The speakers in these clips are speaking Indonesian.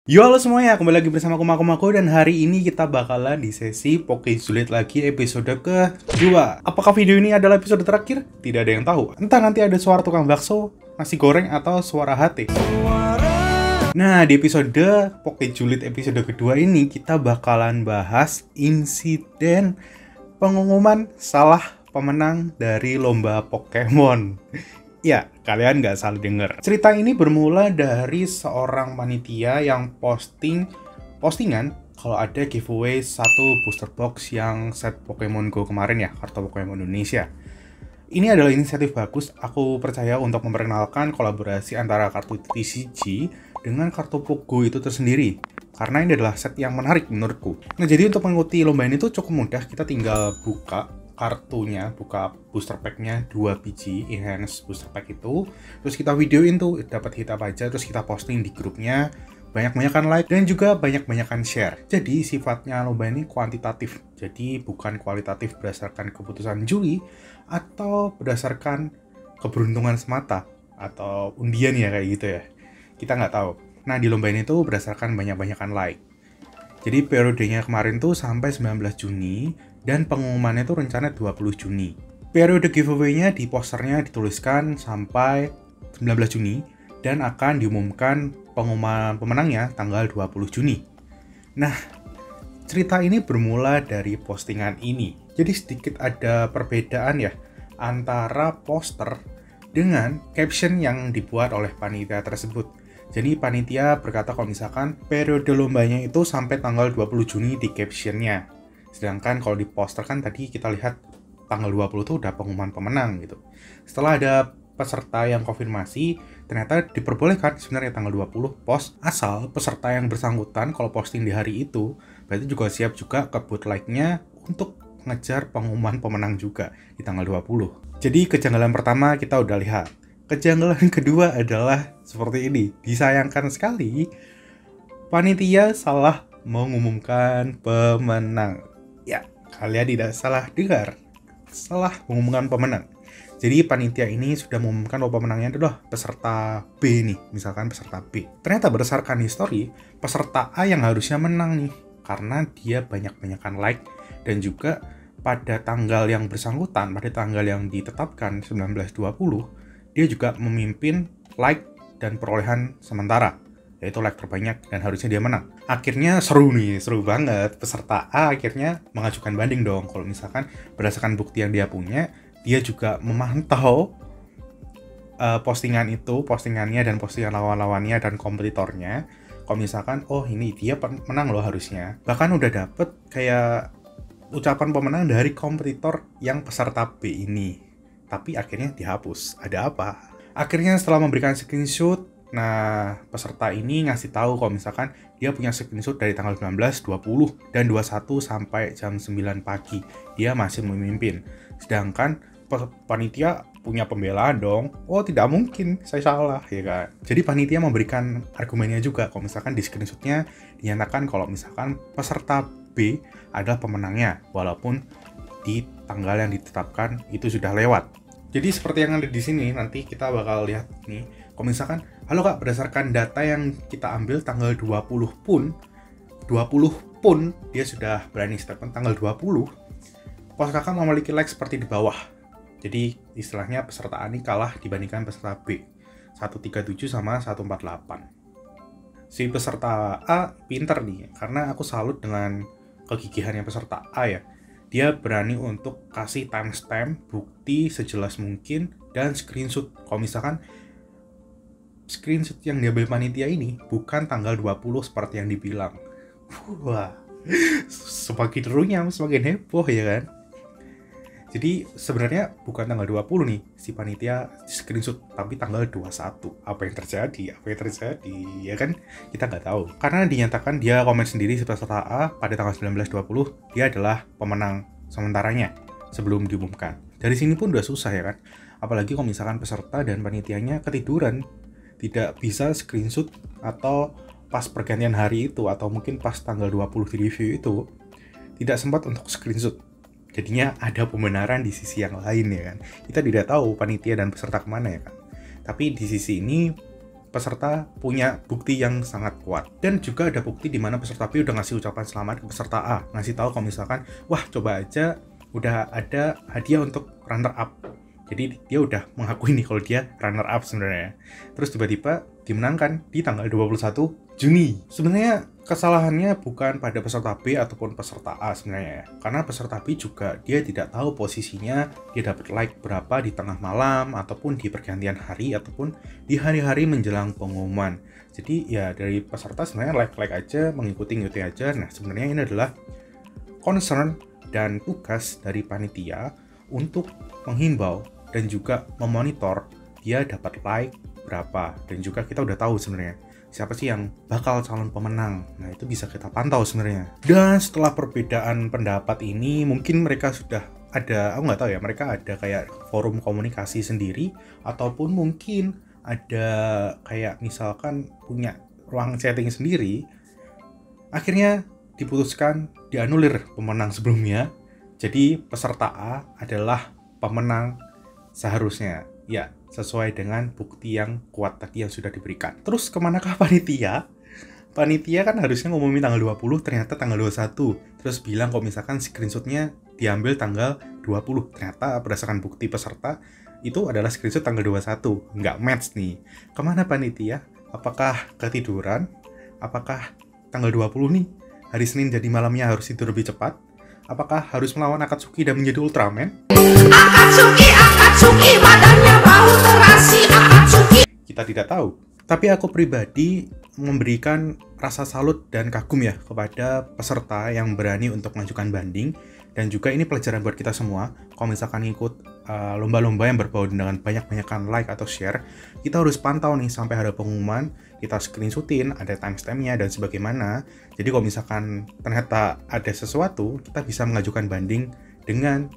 Yo halo semuanya, kembali lagi bersama Kumakumaku dan hari ini kita bakalan di sesi Pokezulit lagi episode kedua. Apakah video ini adalah episode terakhir? Tidak ada yang tahu. Entah nanti ada suara tukang bakso, nasi goreng, atau suara hati. Nah, di episode Pokezulit episode kedua ini kita bakalan bahas insiden pengumuman salah pemenang dari lomba Pokemon. Ya, kalian nggak salah denger. Cerita ini bermula dari seorang panitia yang postingan kalau ada giveaway satu booster box yang set Pokemon Go kemarin ya, kartu Pokemon Indonesia. Ini adalah inisiatif bagus, aku percaya untuk memperkenalkan kolaborasi antara kartu TCG dengan kartu Pogo itu tersendiri. Karena ini adalah set yang menarik menurutku. Nah, jadi untuk mengikuti lomba ini tuh cukup mudah, kita tinggal buka kartunya, buka booster pack-nya 2 biji enhance booster pack itu, terus kita videoin tuh dapat hit apa aja, terus kita posting di grupnya, banyak-banyakan like dan juga banyak-banyakan share. Jadi sifatnya lomba ini kuantitatif, jadi bukan kualitatif berdasarkan keputusan juri atau berdasarkan keberuntungan semata atau undian ya kayak gitu ya, kita nggak tahu. Nah, di lomba ini tuh berdasarkan banyak-banyakan like. Jadi periodenya kemarin tuh sampai 19 Juni dan pengumumannya tuh rencana 20 Juni. Periode giveaway-nya di posternya dituliskan sampai 19 Juni dan akan diumumkan pengumuman pemenangnya tanggal 20 Juni. Nah, cerita ini bermula dari postingan ini. Jadi sedikit ada perbedaan ya antara poster dengan caption yang dibuat oleh panitia tersebut. Jadi panitia berkata kalau misalkan periode lombanya itu sampai tanggal 20 Juni di captionnya. Sedangkan kalau di poster kan tadi kita lihat tanggal 20 itu udah pengumuman pemenang gitu. Setelah ada peserta yang konfirmasi, ternyata diperbolehkan sebenarnya tanggal 20 post, asal peserta yang bersangkutan kalau posting di hari itu, berarti juga siap juga kebut like-nya untuk ngejar pengumuman pemenang juga di tanggal 20. Jadi kejanggalan pertama kita udah lihat. Kejanggalan kedua adalah seperti ini. Disayangkan sekali, panitia salah mengumumkan pemenang. Ya, kalian tidak salah dengar. Salah mengumumkan pemenang. Jadi panitia ini sudah mengumumkan bahwa pemenangnya adalah peserta B nih. Misalkan peserta B. Ternyata berdasarkan histori, peserta A yang harusnya menang nih. Karena dia banyak-banyakan like. Dan juga pada tanggal yang bersangkutan, pada tanggal yang ditetapkan 1920, dia juga memimpin like dan perolehan sementara, yaitu like terbanyak dan harusnya dia menang. Akhirnya seru banget. Peserta A akhirnya mengajukan banding dong. Kalau misalkan berdasarkan bukti yang dia punya, dia juga memantau postingannya dan postingan lawan-lawannya dan kompetitornya. Kalau misalkan, oh ini dia menang loh harusnya. Bahkan udah dapet kayak ucapan pemenang dari kompetitor yang peserta B ini. Tapi akhirnya dihapus. Ada apa? Akhirnya setelah memberikan screenshot, nah peserta ini ngasih tahu kalau misalkan dia punya screenshot dari tanggal 19, 20, dan 21 sampai jam 9 pagi. Dia masih memimpin. Sedangkan panitia punya pembelaan dong. Oh tidak mungkin, saya salah ya kan. Jadi panitia memberikan argumennya juga kalau misalkan di screenshotnya dinyatakan kalau misalkan peserta B adalah pemenangnya, walaupun di tanggal yang ditetapkan itu sudah lewat. Jadi seperti yang ada di sini, nanti kita bakal lihat nih. Kalau misalkan, halo kak, berdasarkan data yang kita ambil tanggal 20 pun dia sudah berani statement tanggal 20, post kakak memiliki like seperti di bawah. Jadi istilahnya peserta A ini kalah dibandingkan peserta B. 137 sama 148. Si peserta A pinter nih, karena aku salut dengan kegigihannya peserta A ya. Dia berani untuk kasih timestamp, bukti sejelas mungkin, dan screenshot. Kalau misalkan screenshot yang diambil panitia ini bukan tanggal 20 seperti yang dibilang. Wah, semakin runyam, semakin heboh ya kan. Jadi sebenarnya bukan tanggal 20 nih si panitia screenshot, tapi tanggal 21. Apa yang terjadi? Ya kan? Kita nggak tahu. Karena dinyatakan dia komen sendiri si peserta A pada tanggal 19.20 dia adalah pemenang sementaranya sebelum diumumkan. Dari sini pun udah susah ya kan? Apalagi kalau misalkan peserta dan panitianya ketiduran, tidak bisa screenshot atau pas pergantian hari itu atau mungkin pas tanggal 20 di review itu tidak sempat untuk screenshot. Jadinya ada pembenaran di sisi yang lain ya kan. Kita tidak tahu panitia dan peserta kemana ya kan. Tapi di sisi ini peserta punya bukti yang sangat kuat. Dan juga ada bukti di mana peserta B udah ngasih ucapan selamat ke peserta A, ngasih tahu kalau misalkan, wah coba aja udah ada hadiah untuk runner up. Jadi dia udah mengakui nih kalau dia runner up sebenarnya. Terus tiba-tiba dimenangkan di tanggal 21 Juni. Sebenarnya kesalahannya bukan pada peserta B ataupun peserta A sebenarnya ya. Karena peserta B juga dia tidak tahu posisinya, dia dapat like berapa di tengah malam ataupun di pergantian hari ataupun di hari-hari menjelang pengumuman. Jadi ya dari peserta sebenarnya like aja, mengikuti aja. Nah sebenarnya ini adalah concern dan tugas dari panitia untuk menghimbau dan juga memonitor dia dapat like berapa. Dan juga kita udah tahu sebenarnya siapa sih yang bakal calon pemenang. Nah itu bisa kita pantau sebenarnya. Dan setelah perbedaan pendapat ini, mungkin mereka sudah ada, aku nggak tahu ya, mereka ada kayak forum komunikasi sendiri, ataupun mungkin ada kayak misalkan punya ruang chatting sendiri. Akhirnya diputuskan dianulir pemenang sebelumnya. Jadi peserta A adalah pemenang seharusnya. Ya, sesuai dengan bukti yang kuat tadi yang sudah diberikan. Terus kemanakah panitia? Panitia kan harusnya ngumumin tanggal 20, ternyata tanggal 21. Terus bilang kalau misalkan screenshotnya diambil tanggal 20. Ternyata berdasarkan bukti peserta, itu adalah screenshot tanggal 21. Nggak match nih. Kemana panitia? Apakah ketiduran? Apakah tanggal 20 nih? Hari Senin jadi malamnya harus tidur lebih cepat? Apakah harus melawan Akatsuki dan menjadi Ultraman? Akatsuki, badannya bau terasi, Akatsuki. Kita tidak tahu. Tapi aku pribadi memberikan rasa salut dan kagum ya kepada peserta yang berani untuk mengajukan banding. Dan juga ini pelajaran buat kita semua. Kalau misalkan ikut lomba-lomba yang berbau dengan banyak-banyakan like atau share, kita harus pantau nih sampai hari pengumuman, kita screenshotin, ada timestampnya dan sebagaimana. Jadi kalau misalkan ternyata ada sesuatu, kita bisa mengajukan banding dengan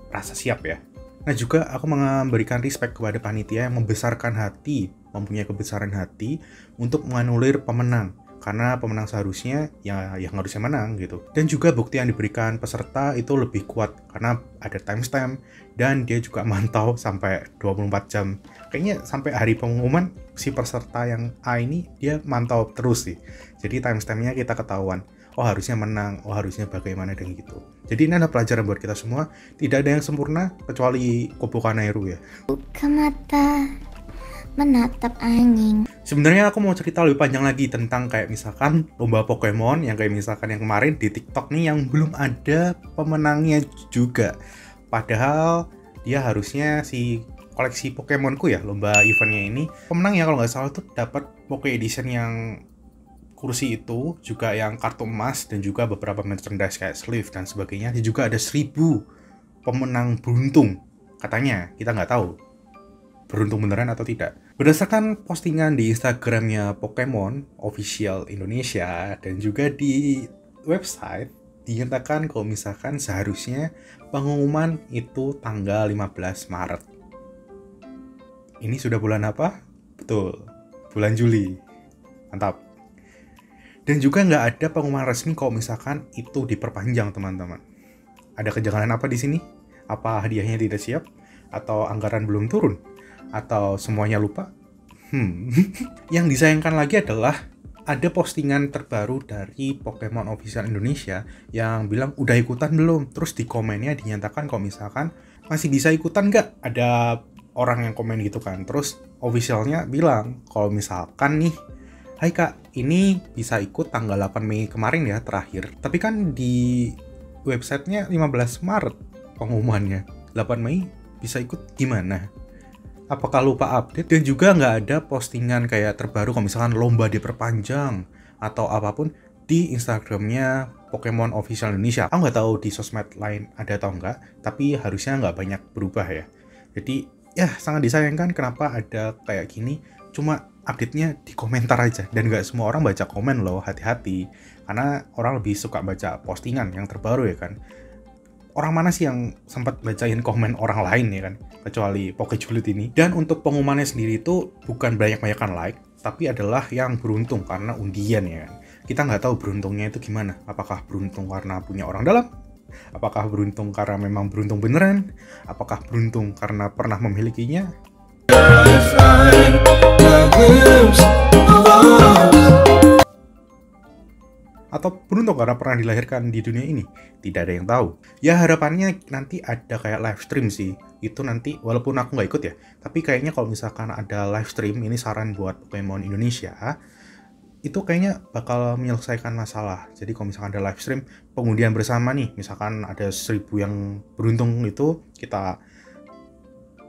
rasa siap ya. Nah juga aku memberikan respect kepada panitia yang membesarkan hati, mempunyai kebesaran hati untuk menganulir pemenang. Karena pemenang seharusnya ya yang harusnya menang gitu. Dan juga bukti yang diberikan peserta itu lebih kuat karena ada timestamp dan dia juga mantau sampai 24 jam. Kayaknya sampai hari pengumuman si peserta yang A ini dia mantau terus sih. Jadi timestampnya kita ketahuan. Oh harusnya menang, oh harusnya bagaimana dan gitu. Jadi ini adalah pelajaran buat kita semua. Tidak ada yang sempurna kecuali Kopo Kanairu ya. Buka mata, menatap angin. Sebenarnya aku mau cerita lebih panjang lagi tentang kayak misalkan lomba Pokemon yang kayak misalkan yang kemarin di TikTok nih yang belum ada pemenangnya juga. Padahal dia harusnya si koleksi Pokemonku ya, lomba eventnya ini. Pemenangnya kalau nggak salah tuh dapat Poke Edition yang kursi itu, juga yang kartu emas dan juga beberapa merchandise kayak sleeve dan sebagainya. Dan juga ada 1000 pemenang beruntung. Katanya, kita nggak tahu beruntung beneran atau tidak. Berdasarkan postingan di Instagramnya Pokemon Official Indonesia dan juga di website, dinyatakan kalau misalkan seharusnya pengumuman itu tanggal 15 Maret. Ini sudah bulan apa? Betul, bulan Juli. Mantap. Dan juga nggak ada pengumuman resmi kalau misalkan itu diperpanjang, teman-teman. Ada kejanggalan apa di sini? Apa hadiahnya tidak siap? Atau anggaran belum turun? Atau semuanya lupa? Yang disayangkan lagi adalah ada postingan terbaru dari Pokemon Official Indonesia yang bilang udah ikutan belum? Terus di komennya dinyatakan kalau misalkan masih bisa ikutan nggak? Ada orang yang komen gitu kan. Terus officialnya bilang kalau misalkan nih, hai kak, ini bisa ikut tanggal 8 Mei kemarin ya terakhir. Tapi kan di websitenya 15 Maret pengumumannya. 8 Mei bisa ikut gimana? Apakah lupa update? Dan juga nggak ada postingan kayak terbaru kalau misalkan lomba diperpanjang atau apapun di Instagramnya Pokemon Official Indonesia. Aku nggak tahu di sosmed lain ada atau nggak, tapi harusnya nggak banyak berubah ya. Jadi ya sangat disayangkan kenapa ada kayak gini, cuma update-nya di komentar aja. Dan nggak semua orang baca komen loh, hati-hati. Karena orang lebih suka baca postingan yang terbaru ya kan. Orang mana sih yang sempat bacain komen orang lain ya kan, kecuali Pokejulit ini. Dan untuk pengumumannya sendiri itu bukan banyak-banyakan like, tapi adalah yang beruntung karena undian ya kan. Kita nggak tahu beruntungnya itu gimana. Apakah beruntung karena punya orang dalam? Apakah beruntung karena memang beruntung beneran? Apakah beruntung karena pernah memilikinya? Atau beruntung karena pernah dilahirkan di dunia ini? Tidak ada yang tahu. Ya harapannya nanti ada kayak live stream sih. Itu nanti walaupun aku nggak ikut ya, tapi kayaknya kalau misalkan ada live stream, ini saran buat Pokemon Indonesia, itu kayaknya bakal menyelesaikan masalah. Jadi kalau misalkan ada live stream pengundian bersama nih, misalkan ada 1000 yang beruntung, itu kita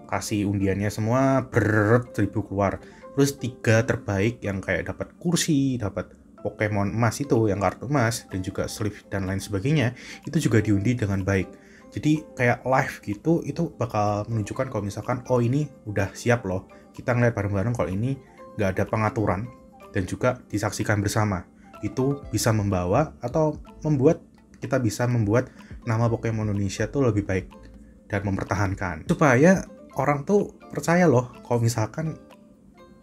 kasih undiannya semua 1000 keluar. Terus 3 terbaik yang kayak dapat kursi, dapat Pokemon emas itu yang kartu emas dan juga sleeve dan lain sebagainya, itu juga diundi dengan baik. Jadi kayak live gitu, itu bakal menunjukkan kalau misalkan oh ini udah siap loh, kita ngeliat bareng-bareng kalau ini nggak ada pengaturan dan juga disaksikan bersama. Itu bisa membawa atau membuat kita bisa membuat nama Pokemon Indonesia tuh lebih baik dan mempertahankan, supaya orang tuh percaya loh kalau misalkan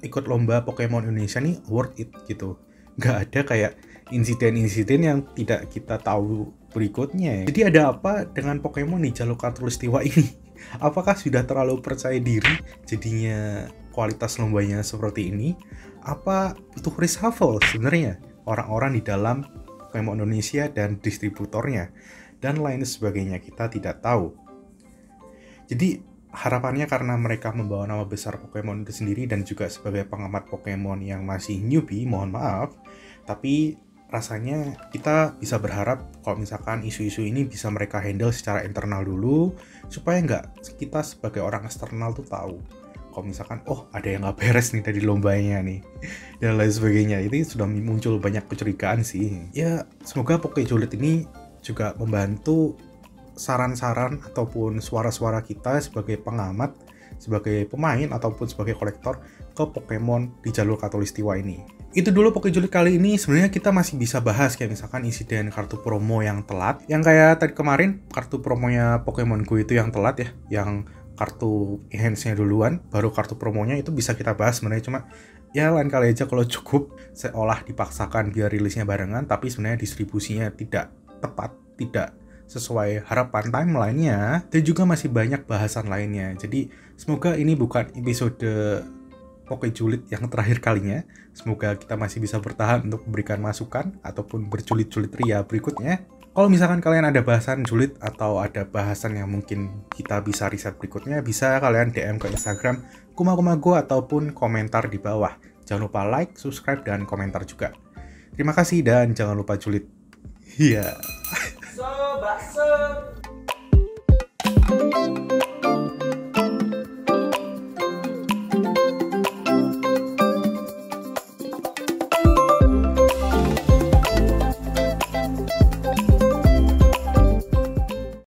ikut lomba Pokemon Indonesia nih worth it gitu. Nggak ada kayak insiden-insiden yang tidak kita tahu berikutnya. Jadi ada apa dengan Pokemon di jalur Khatulistiwa ini? Apakah sudah terlalu percaya diri jadinya kualitas lombanya seperti ini? Apa butuh reshuffle sebenarnya orang-orang di dalam Pokemon Indonesia dan distributornya dan lain sebagainya? Kita tidak tahu. Jadi harapannya karena mereka membawa nama besar Pokemon itu sendiri dan juga sebagai pengamat Pokemon yang masih newbie, mohon maaf, tapi rasanya kita bisa berharap kalau misalkan isu-isu ini bisa mereka handle secara internal dulu, supaya nggak kita sebagai orang eksternal tuh tahu kalau misalkan oh ada yang nggak beres nih tadi lombanya nih dan lain sebagainya. Itu sudah muncul banyak kecurigaan sih. Ya semoga Pokejulit ini juga membantu saran-saran ataupun suara-suara kita sebagai pengamat, sebagai pemain ataupun sebagai kolektor ke Pokemon di jalur Khatulistiwa ini. Itu dulu Pokejulit kali ini. Sebenarnya kita masih bisa bahas kayak misalkan insiden kartu promo yang telat, yang kayak tadi kemarin kartu promonya Pokemon Go itu yang telat ya, yang kartu enhance-nya duluan baru kartu promonya, itu bisa kita bahas sebenarnya. Cuma ya lain kali aja kalau cukup seolah dipaksakan biar rilisnya barengan, tapi sebenarnya distribusinya tidak tepat, tidak sesuai harapan timeline-nya, dan juga masih banyak bahasan lainnya. Jadi semoga ini bukan episode Pokejulit yang terakhir kalinya. Semoga kita masih bisa bertahan untuk memberikan masukan ataupun berjulit-julit ria berikutnya. Kalau misalkan kalian ada bahasan julid atau ada bahasan yang mungkin kita bisa riset berikutnya, bisa kalian DM ke Instagram kumakumago ataupun komentar di bawah. Jangan lupa like, subscribe, dan komentar juga. Terima kasih dan jangan lupa julid. Iya.